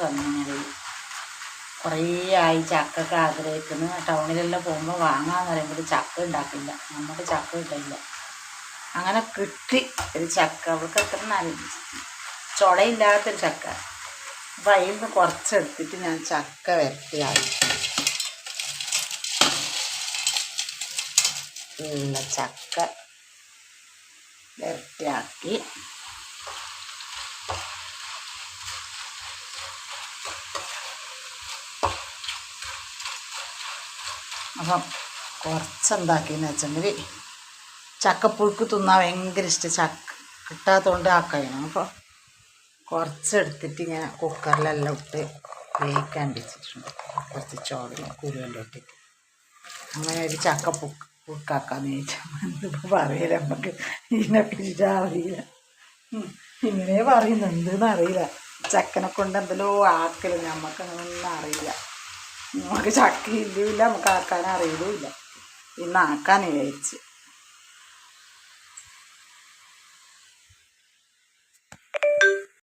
തന്നു. കുറേ ആയി ചക്കൊക്കെ ആഗ്രഹിക്കുന്നു. ടൗണിലെല്ലാം പോകുമ്പോൾ വാങ്ങാന്ന് പറയുമ്പോൾ ചക്ക ഉണ്ടാക്കില്ല, നമുക്ക് ചക്ക കിട്ടില്ല. അങ്ങനെ കിട്ടി ഒരു ചക്ക. അവൾക്ക് എത്ര നല്ല ചുളയില്ലാത്തൊരു ചക്ക. അപ്പം അതിൽ നിന്ന് കുറച്ചെടുത്തിട്ട് ഞാൻ ചക്ക വരട്ടിയായി. ചക്ക വരട്ടിയാക്കി അപ്പം കുറച്ചെന്താക്കിയെന്ന് വെച്ചെങ്കിൽ ചക്കപ്പുഴുക്ക് തിന്നാൻ ഭയങ്കര ഇഷ്ടം. ചക്ക കിട്ടാത്തതുകൊണ്ട് ആക്കണം. അപ്പോൾ കുറച്ചെടുത്തിട്ട് ഇങ്ങനെ കുക്കറിലെല്ലാം ഇട്ട് വേവിക്കാൻ വെച്ചിട്ടുണ്ട്. കുറച്ച് ചോറും കുരുവെല്ലാം ഇട്ടിട്ട് അങ്ങനെ ഒരു പുഴുക്കാക്കാന്ന് ചോദിച്ചാൽ എന്തിപ്പോൾ പറയില്ല. നമുക്ക് ഇതിനെക്കുറിച്ച് അറിയില്ല. ഇങ്ങനെ പറയുന്നു, എന്തെന്ന് അറിയില്ല. ചക്കനെ കൊണ്ട് എന്തെല്ലോ ആക്കലും നമുക്കങ്ങനൊന്നും അറിയില്ല. നമുക്ക് ചക്ക ഇല്ല, നമുക്ക് ആക്കാൻ അറിയില്ല. ഇന്ന് ആക്കാൻ വിചാരിച്ച്